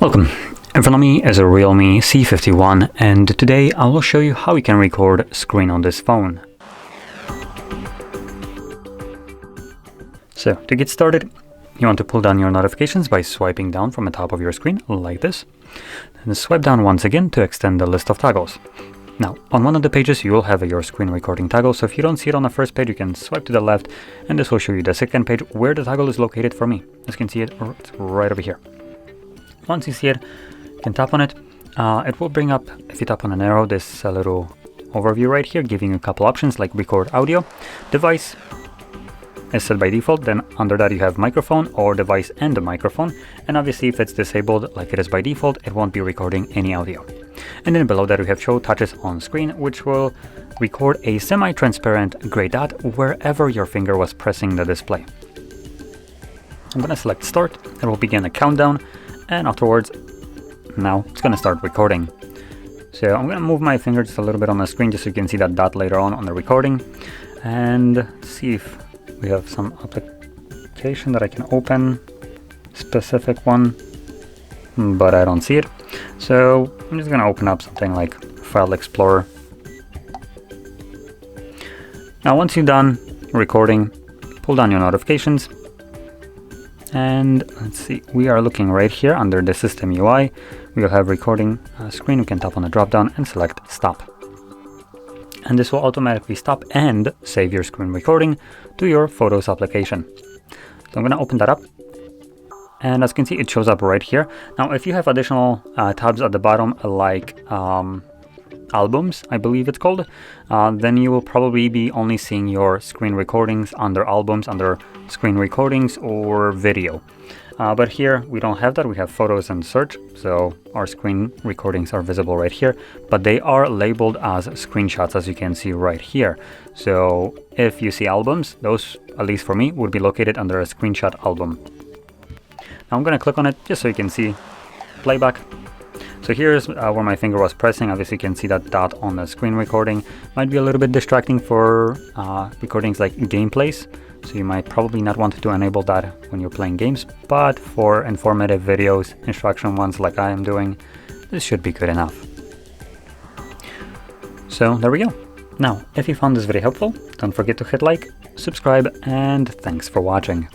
Welcome. In front of me is a REALME C51, and today I will show you how you can record screen on this phone. So to get started, you want to pull down your notifications by swiping down from the top of your screen like this, and swipe down once again to extend the list of toggles. Now, on one of the pages you will have your screen recording toggle, so if you don't see it on the first page, you can swipe to the left, and this will show you the second page where the toggle is located for me. As you can see, it's right over here. Once you see it, you can tap on it. It will bring up, if you tap on an arrow, this little overview right here, giving you a couple options like record audio. Device is set by default, then under that you have microphone or device and the microphone, and obviously if it's disabled like it is by default, it won't be recording any audio. And then below that we have show touches on screen, which will record a semi-transparent gray dot wherever your finger was pressing the display. I'm going to select start. It will begin a countdown, and afterwards now it's going to start recording. So I'm going to move my finger just a little bit on the screen just so you can see that dot later on the recording, and see if we have some application that I can open, specific one, but I don't see it. So I'm just going to open up something like File Explorer. Now once you're done recording, pull down your notifications, and let's see, we are looking right here under the system UI. We will have recording screen. We can tap on the drop down and select stop, and this will automatically stop and save your screen recording to your Photos application. So I'm going to open that up, and as you can see, it shows up right here. Now if you have additional tabs at the bottom like albums, I believe it's called, then you will probably be only seeing your screen recordings under albums, under screen recordings or video. But here we don't have that. We have photos and search, so our screen recordings are visible right here, but they are labeled as screenshots, as you can see right here. So if you see albums, those, at least for me, would be located under a screenshot album. Now I'm going to click on it just so you can see playback. So here's where my finger was pressing. Obviously you can see that dot on the screen recording. Might be a little bit distracting for recordings like gameplays, so you might probably not want to enable that when you're playing games, but for informative videos, instruction ones like I am doing, this should be good enough. So there we go. Now if you found this video helpful, don't forget to hit like, subscribe, and thanks for watching.